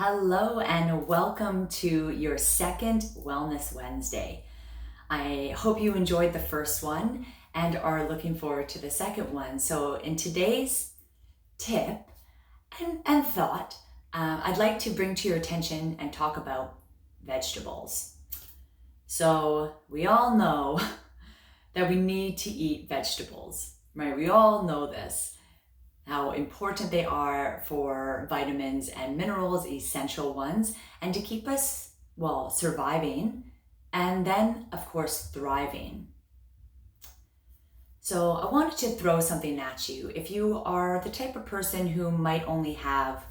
Hello and welcome to your second Wellness Wednesday. I hope you enjoyed the first one and are looking forward to the second one. So in today's tip and thought, I'd like to bring to your attention and talk about vegetables. So we all know that we need to eat vegetables, right? We all know this. How important they are for vitamins and minerals, essential ones, and to keep us, surviving and then, of course, thriving. So I wanted to throw something at you. If you are the type of person who might only have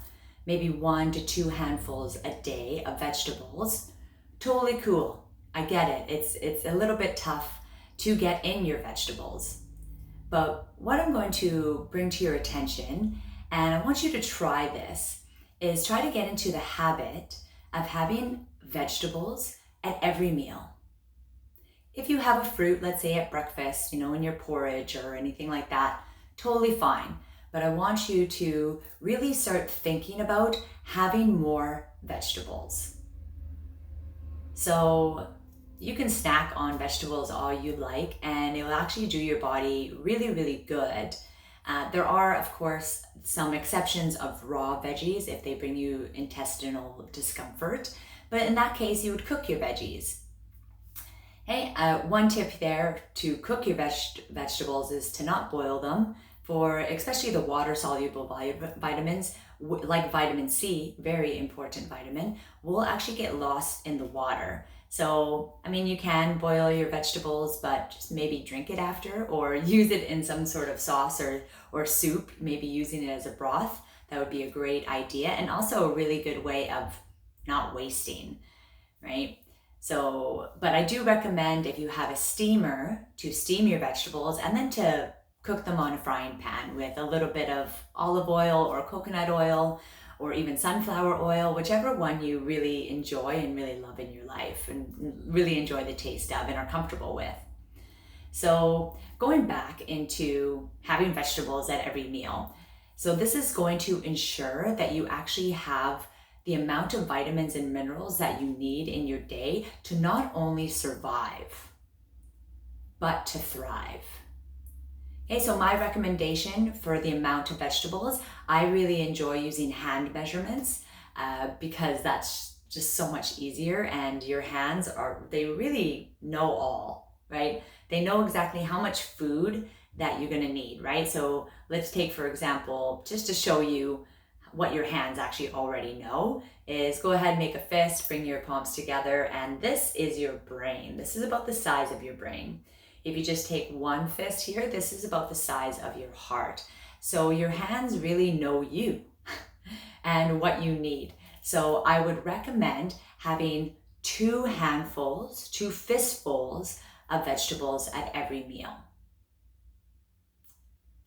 maybe 1 to 2 handfuls a day of vegetables, totally cool. I get it. It's a little bit tough to get in your vegetables. But what I'm going to bring to your attention, and I want you to try this, is try to get into the habit of having vegetables at every meal. If you have a fruit, let's say at breakfast, in your porridge or anything like that, totally fine. But I want you to really start thinking about having more vegetables. So you can snack on vegetables all you like, and it will actually do your body really, really good. There are, of course, some exceptions of raw veggies if they bring you intestinal discomfort, but in that case, you would cook your veggies. Hey, one tip there to cook your vegetables is to not boil them, for especially the water-soluble vitamins, like vitamin C, very important vitamin, will actually get lost in the water. So, you can boil your vegetables, but just maybe drink it after or use it in some sort of sauce or soup, maybe using it as a broth. That would be a great idea, and also a really good way of not wasting, right? So, but I do recommend, if you have a steamer, to steam your vegetables and then to cook them on a frying pan with a little bit of olive oil or coconut oil, or even sunflower oil, whichever one you really enjoy and really love in your life and really enjoy the taste of and are comfortable with. So going back into having vegetables at every meal. So this is going to ensure that you actually have the amount of vitamins and minerals that you need in your day to not only survive, but to thrive. Okay, so my recommendation for the amount of vegetables, I really enjoy using hand measurements because that's just so much easier, and your hands they really know all, right? They know exactly how much food that you're gonna need, right? So let's take, for example, just to show you what your hands actually already know, is go ahead and make a fist, bring your palms together, and this is your brain. This is about the size of your brain. If you just take one fist here, this is about the size of your heart. So your hands really know you and what you need. So I would recommend having 2 handfuls, 2 fistfuls of vegetables at every meal.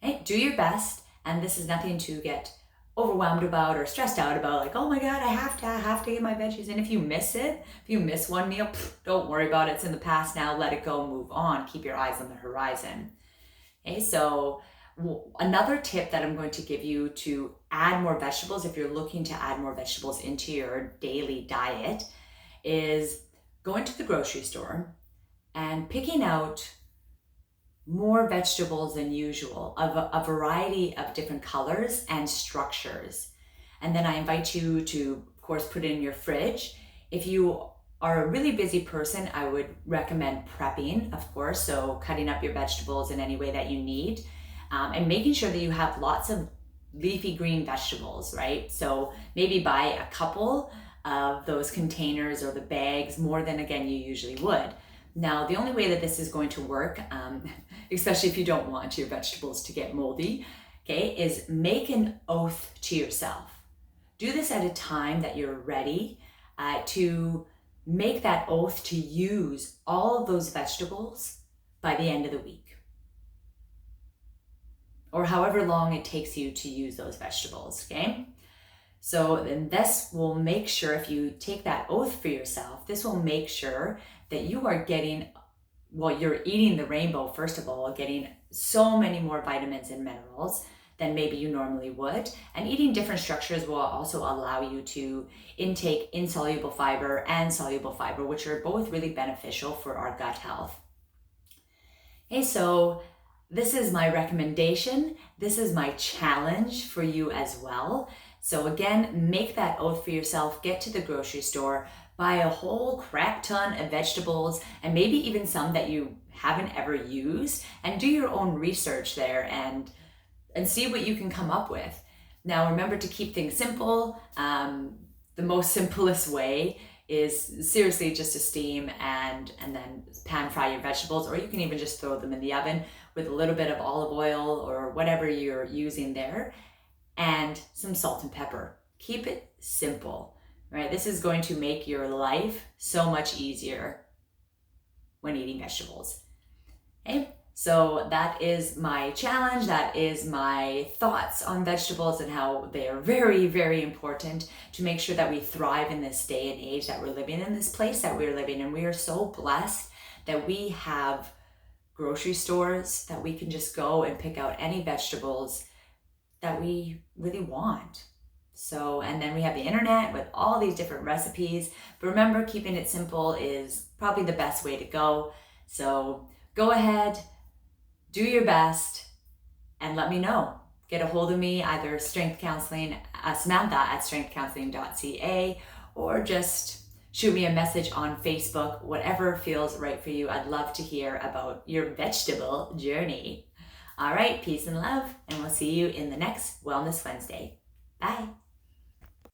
Okay, do your best, and this is nothing to get overwhelmed about or stressed out about, like, oh my God, I have to get my veggies. And if you miss one meal, don't worry about it. It's in the past now. Let it go, move on. Keep your eyes on the horizon. Okay, so another tip that I'm going to give you to add more vegetables, if you're looking to add more vegetables into your daily diet, is going to the grocery store and picking out more vegetables than usual, of a variety of different colors and structures. And then I invite you to, of course, put it in your fridge. If you are a really busy person, I would recommend prepping, of course, so cutting up your vegetables in any way that you need, and making sure that you have lots of leafy green vegetables, right? So maybe buy a couple of those containers or the bags, more than, again, you usually would. Now, the only way that this is going to work, especially if you don't want your vegetables to get moldy, okay, is make an oath to yourself. Do this at a time that you're ready to make that oath to use all of those vegetables by the end of the week, or however long it takes you to use those vegetables, okay? So then this will make sure, if you take that oath for yourself, this will make sure that you are getting, you're eating the rainbow, first of all, getting so many more vitamins and minerals than maybe you normally would. And eating different structures will also allow you to intake insoluble fiber and soluble fiber, which are both really beneficial for our gut health. Okay, so this is my recommendation. This is my challenge for you as well. So again, make that oath for yourself. Get to the grocery store, buy a whole crap ton of vegetables, and maybe even some that you haven't ever used, and do your own research there and see what you can come up with. Now, remember to keep things simple. The most simplest way is seriously just to steam and then pan fry your vegetables, or you can even just throw them in the oven with a little bit of olive oil or whatever you're using there, and some salt and pepper. Keep it simple, right? This is going to make your life so much easier when eating vegetables. Okay, so that is my challenge. That is my thoughts on vegetables and how they are very, very important to make sure that we thrive in this day and age that we're living in, this place that we're living in. We are so blessed that we have grocery stores that we can just go and pick out any vegetables that we really want. So, and then we have the internet with all these different recipes. But remember, keeping it simple is probably the best way to go. So go ahead, do your best, and let me know. Get a hold of me, either Strength Counseling, Samantha at strengthcounseling.ca, or just shoot me a message on Facebook, whatever feels right for you. I'd love to hear about your vegetable journey. All right, peace and love, and we'll see you in the next Wellness Wednesday. Bye.